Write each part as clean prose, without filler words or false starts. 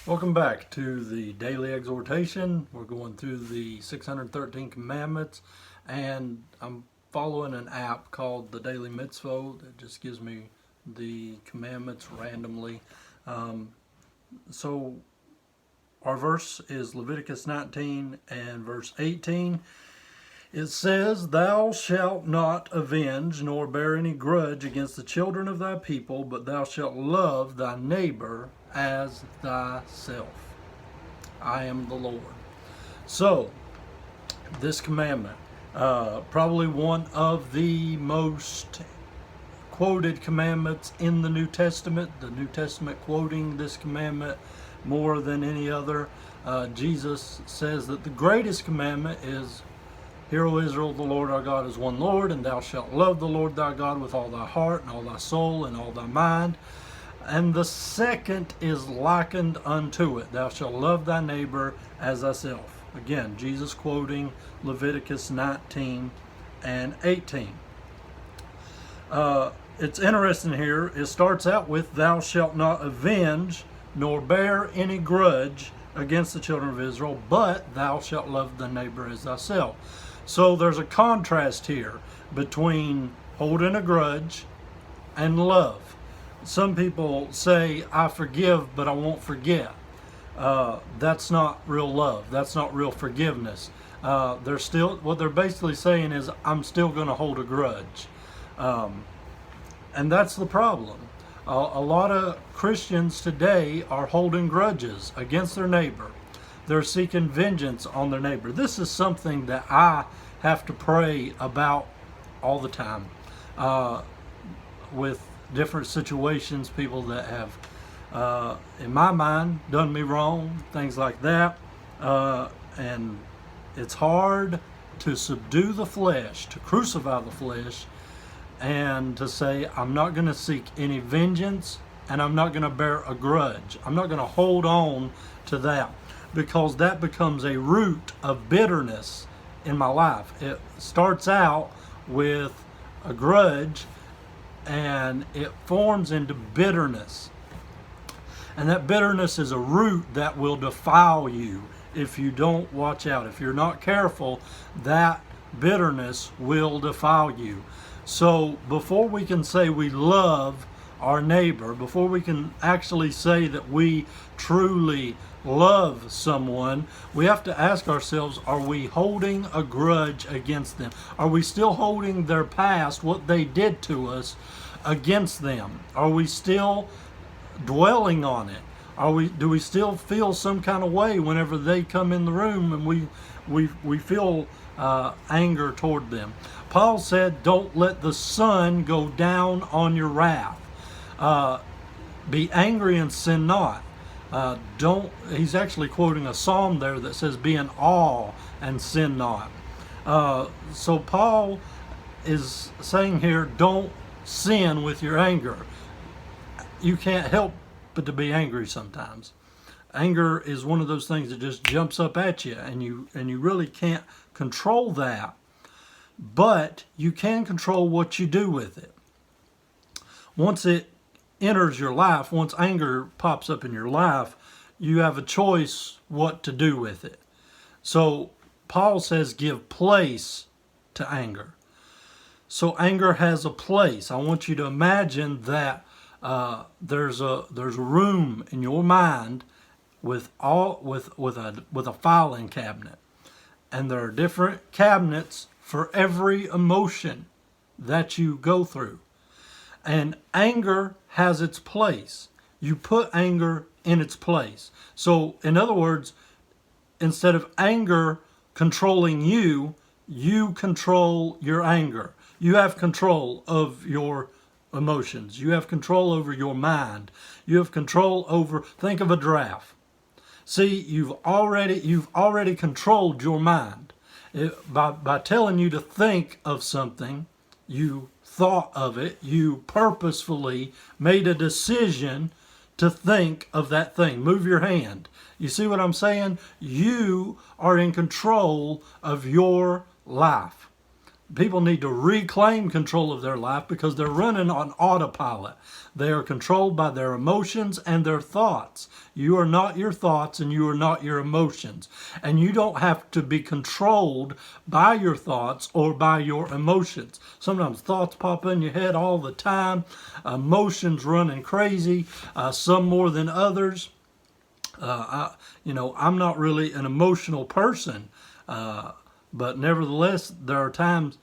Welcome back to the daily exhortation. We're going through the 613 commandments, and I'm following an app called the Daily Mitzvot that just gives me the commandments randomly. So our verse is Leviticus 19 and verse 18. It says, "Thou shalt not avenge nor bear any grudge against the children of thy people, but thou shalt love thy neighbor as thyself. I am the Lord." So, this commandment, probably one of the most quoted commandments in the New Testament. The New Testament quoting this commandment more than any other. Jesus says that the greatest commandment is, "Hear, O Israel, the Lord our God is one Lord, and thou shalt love the Lord thy God with all thy heart and all thy soul and all thy mind. And the second is likened unto it. Thou shalt love thy neighbor as thyself." Again, Jesus quoting Leviticus 19 and 18. It's interesting here. It starts out with, "Thou shalt not avenge nor bear any grudge against the children of Israel, but thou shalt love thy neighbor as thyself." So there's a contrast here between holding a grudge and love. Some people say, "I forgive, but I won't forget." That's not real love. That's not real forgiveness. What they're basically saying is, "I'm still going to hold a grudge." And that's the problem. A lot of Christians today are holding grudges against their neighbor. They're seeking vengeance on their neighbor. This is something that I have to pray about all the time with different situations, people that have, in my mind, done me wrong, things like that. And it's hard to subdue the flesh, to crucify the flesh, and to say, "I'm not going to seek any vengeance, and I'm not going to bear a grudge. I'm not going to hold on to that," because that becomes a root of bitterness in my life. It starts out with a grudge, and it forms into bitterness. And that bitterness is a root that will defile you if you don't watch out. If you're not careful, that bitterness will defile you. So before we can say we love our neighbor, before we can actually say that we truly love someone, we have to ask ourselves, are we holding a grudge against them? Are we still holding their past, what they did to us, against them? Are we still dwelling on it? Do we still feel some kind of way whenever they come in the room and we feel anger toward them? Paul said, "Don't let the sun go down on your wrath. Be angry and sin not." He's actually quoting a psalm there that says, "Be in awe and sin not." So Paul is saying here, don't sin with your anger. You can't help but to be angry sometimes. Anger is one of those things that just jumps up at you, and you really can't control that. But you can control what you do with it. Once it enters your life, once anger pops up in your life, you have a choice what to do with it. So Paul says, give place to anger. So anger has a place. I want you to imagine that there's a room in your mind with a filing cabinet, and there are different cabinets for every emotion that you go through. And anger has its place. You put anger in its place. So, in other words, instead of anger controlling you, you control your anger. You have control of your emotions. You have control over your mind. You have control over, think of a giraffe. See, you've already controlled your mind. By telling you to think of something, you thought of it, you purposefully made a decision to think of that thing. Move your hand. You see what I'm saying? You are in control of your life. People need to reclaim control of their life because they're running on autopilot. They are controlled by their emotions and their thoughts. You are not your thoughts and you are not your emotions. And you don't have to be controlled by your thoughts or by your emotions. Sometimes thoughts pop in your head all the time, emotions running crazy, some more than others. I'm not really an emotional person. But nevertheless, there are times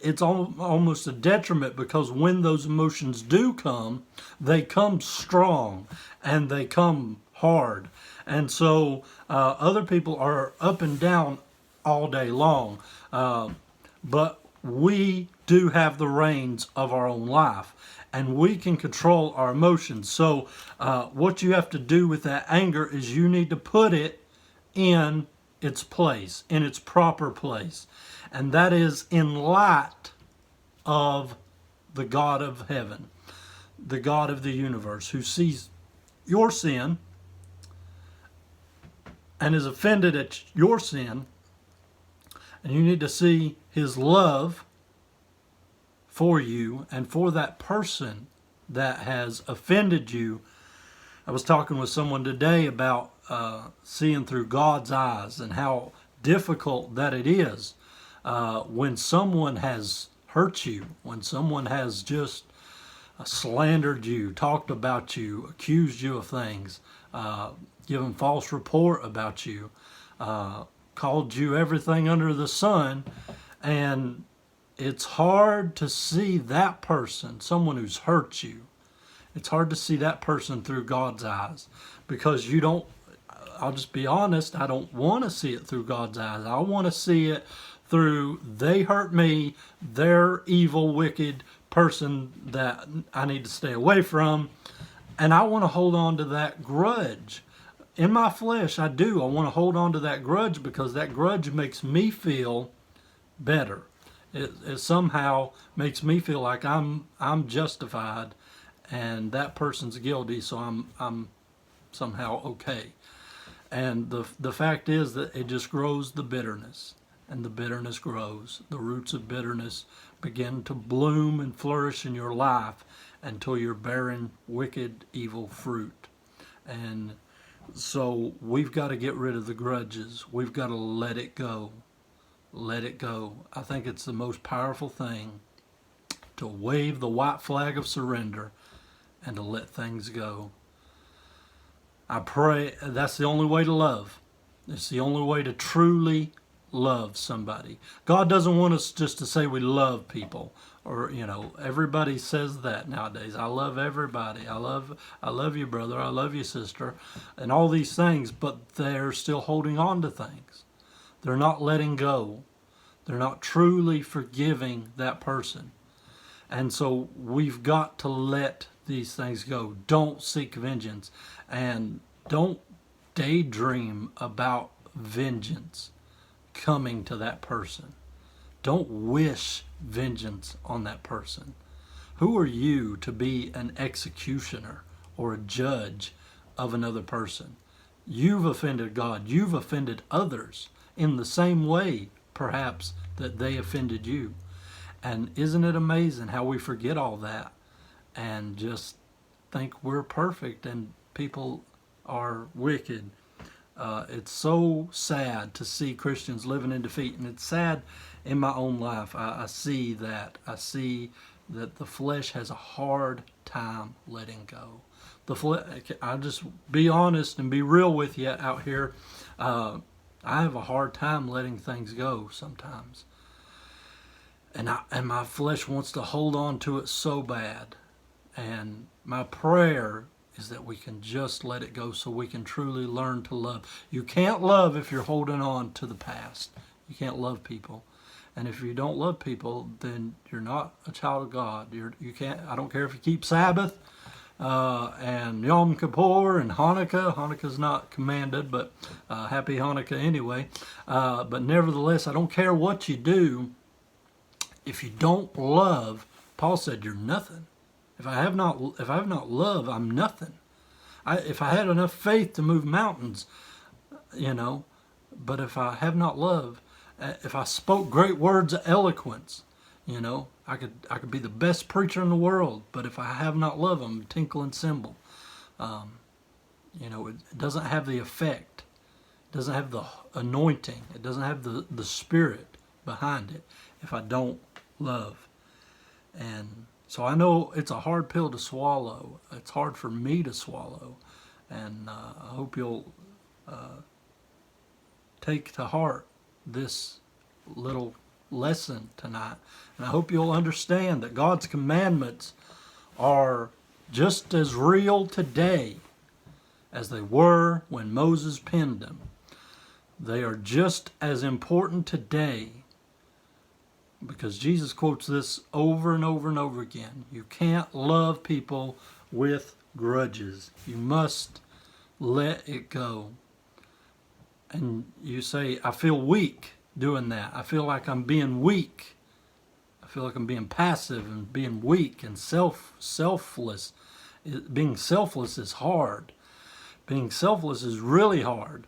it's almost a detriment because when those emotions do come, they come strong and they come hard. And so other people are up and down all day long. But we do have the reins of our own life and we can control our emotions. So what you have to do with that anger is you need to put it in its place, in its proper place. And that is in light of the God of heaven, the God of the universe, who sees your sin and is offended at your sin. And you need to see his love for you and for that person that has offended you. I was talking with someone today about seeing through God's eyes and how difficult that it is when someone has hurt you, when someone has just slandered you, talked about you, accused you of things, given false report about you, called you everything under the sun. And it's hard to see that person, someone who's hurt you, it's hard to see that person through God's eyes because you don't, I'll just be honest, I don't want to see it through God's eyes. I want to see it through they hurt me, they're evil, wicked person that I need to stay away from. And I want to hold on to that grudge. In my flesh, I do. I want to hold on to that grudge because that grudge makes me feel better. It somehow makes me feel like I'm justified and that person's guilty, so I'm somehow okay. And the fact is that it just grows the bitterness, and the bitterness grows. The roots of bitterness begin to bloom and flourish in your life until you're bearing wicked, evil fruit. And so we've got to get rid of the grudges. We've got to let it go. Let it go. I think it's the most powerful thing to wave the white flag of surrender and to let things go. I pray that's the only way to love. It's the only way to truly love somebody. God doesn't want us just to say we love people, or everybody says that nowadays. I love everybody. I love you, brother. I love you, sister, and all these things, but they're still holding on to things. They're not letting go. They're not truly forgiving that person. And so we've got to let these things go. Don't seek vengeance, and don't daydream about vengeance coming to that person. Don't wish vengeance on that person. Who are you to be an executioner or a judge of another person? You've offended God. You've offended others in the same way, perhaps, that they offended you. And isn't it amazing how we forget all that and just think we're perfect and people are wicked? It's so sad to see Christians living in defeat, and it's sad in my own life. I see that. I see that the flesh has a hard time letting go. I'll just be honest and be real with you out here. I have a hard time letting things go sometimes. And my flesh wants to hold on to it so bad. And my prayer is that we can just let it go so we can truly learn to love. You can't love if you're holding on to the past. You can't love people. And if you don't love people, then you're not a child of God. You can't. I don't care if you keep Sabbath and Yom Kippur and Hanukkah. Hanukkah's not commanded, but happy Hanukkah anyway. But nevertheless, I don't care what you do. If you don't love, Paul said, you're nothing. If I have not love, I'm nothing. If I had enough faith to move mountains, but if I have not love, If I spoke great words of eloquence, I could be the best preacher in the world, but if I have not love, I'm a tinkling cymbal. It doesn't have the effect. It doesn't have the anointing. It doesn't have the spirit behind it if I don't love. And so I know it's a hard pill to swallow. It's hard for me to swallow. And I hope you'll take to heart this little lesson tonight. And I hope you'll understand that God's commandments are just as real today as they were when Moses penned them. They are just as important today because Jesus quotes this over and over and over again. You can't love people with grudges. You must let it go. And you say, I feel weak doing that. I feel like I'm being weak. I feel like I'm being passive and being weak and selfless. Being selfless is hard. Being selfless is really hard.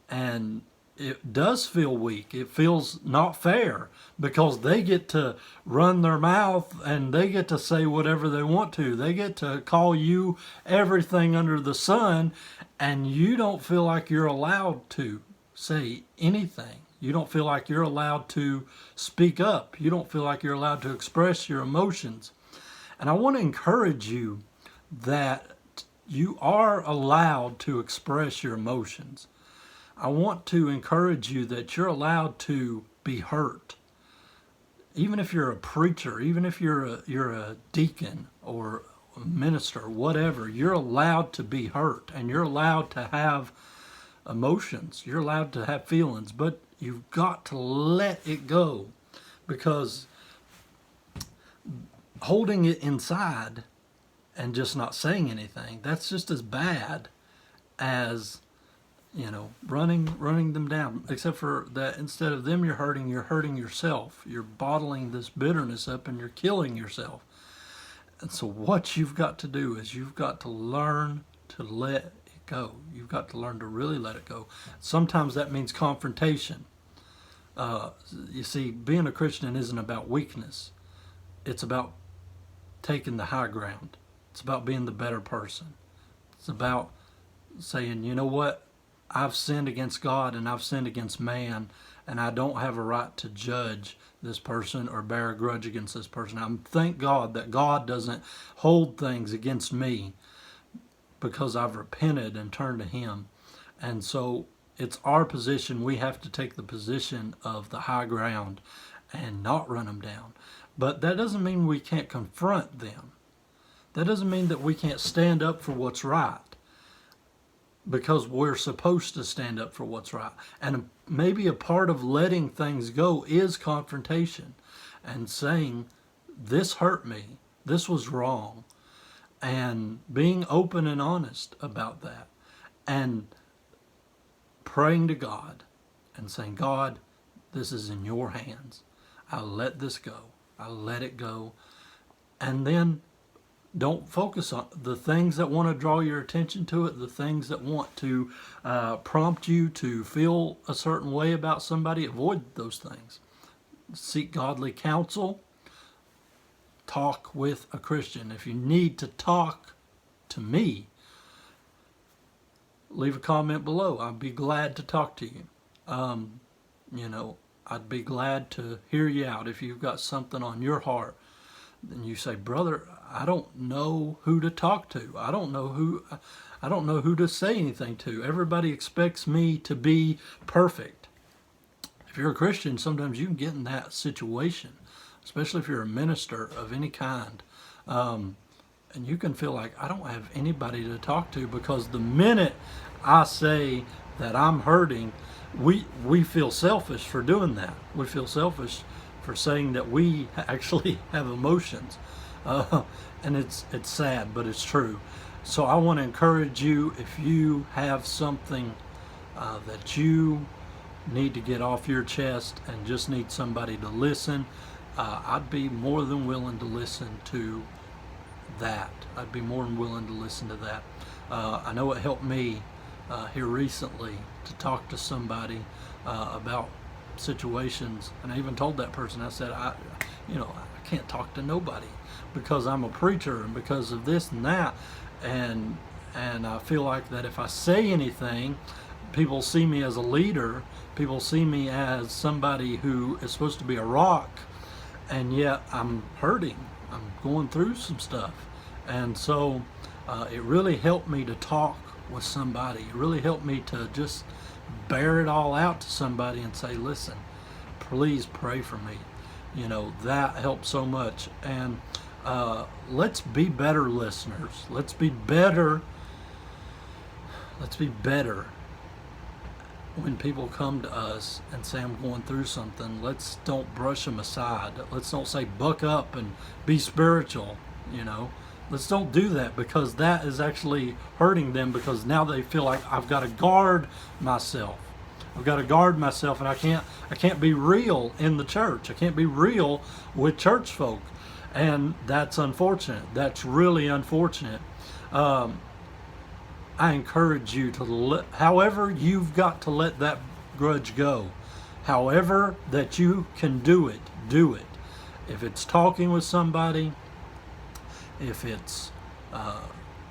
And it does feel weak. It feels not fair because they get to run their mouth and they get to say whatever they want to. They get to call you everything under the sun, and you don't feel like you're allowed to say anything. You don't feel like you're allowed to speak up. You don't feel like you're allowed to express your emotions. And I want to encourage you that you are allowed to express your emotions. I want to encourage you that you're allowed to be hurt. Even if you're a preacher, even if you're a deacon or a minister, whatever, you're allowed to be hurt and you're allowed to have emotions. You're allowed to have feelings, but you've got to let it go, because holding it inside and just not saying anything, that's just as bad as running them down. Except for that, instead of them you're hurting yourself. You're bottling this bitterness up and you're killing yourself. And so what you've got to do is you've got to learn to let it go. You've got to learn to really let it go. Sometimes that means confrontation. You see, being a Christian isn't about weakness. It's about taking the high ground. It's about being the better person. It's about saying, you know what? I've sinned against God and I've sinned against man, and I don't have a right to judge this person or bear a grudge against this person. I thank God that God doesn't hold things against me because I've repented and turned to Him. And so it's our position. We have to take the position of the high ground and not run them down. But that doesn't mean we can't confront them. That doesn't mean that we can't stand up for what's right, because we're supposed to stand up for what's right. And maybe a part of letting things go is confrontation and saying, this hurt me, this was wrong, and being open and honest about that, and praying to God and saying, God, this is in your hands. I let this go. I let it go. And then don't focus on the things that want to draw your attention to it, the things that want to prompt you to feel a certain way about somebody. Avoid those things. Seek godly counsel. Talk with a Christian. If you need to talk to me, leave a comment below. I'd be glad to talk to you. I'd be glad to hear you out. If you've got something on your heart, then you say, brother, I don't know who to talk to. I don't know who to say anything to. Everybody expects me to be perfect. If you're a Christian, sometimes you can get in that situation, especially if you're a minister of any kind. And you can feel like, I don't have anybody to talk to, because the minute I say that I'm hurting, we feel selfish for doing that. We feel selfish for saying that we actually have emotions. And it's sad, but it's true. So I want to encourage you, if you have something that you need to get off your chest and just need somebody to listen, I'd be more than willing to listen to that. I'd be more than willing to listen to that. I know it helped me here recently to talk to somebody about situations, and I even told that person, I said, I can't talk to nobody because I'm a preacher and because of this and that, and I feel like that if I say anything, people see me as a leader, people see me as somebody who is supposed to be a rock, and yet I'm hurting, I'm going through some stuff. And so it really helped me to talk with somebody. It really helped me to just bear it all out to somebody and say, listen, please pray for me. That helped so much. And let's be better listeners. Let's be better when people come to us and say, I'm going through something. Let's don't brush them aside. Let's don't say, buck up and be spiritual. Let's don't do that, because that is actually hurting them, because now they feel like I've got to guard myself. I've got to guard myself, and I can't be real in the church. I can't be real with church folk. And that's unfortunate. That's really unfortunate. I encourage you to however you've got to let that grudge go, however that you can do it, do it. If it's talking with somebody, if it's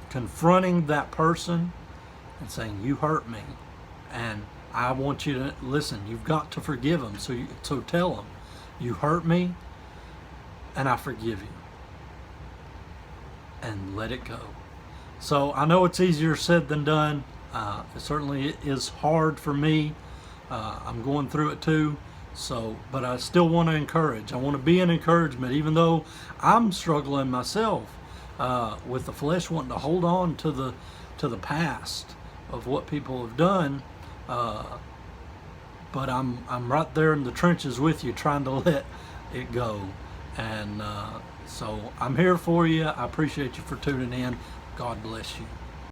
confronting that person and saying, you hurt me, and I want you to listen, you've got to forgive them. So tell them, you hurt me, and I forgive you, and let it go. So I know it's easier said than done. It certainly is hard for me. I'm going through it too. But I still want to encourage. I want to be an encouragement, even though I'm struggling myself with the flesh, wanting to hold on to the past of what people have done. But I'm right there in the trenches with you, trying to let it go. And so I'm here for you. I appreciate you for tuning in. God bless you.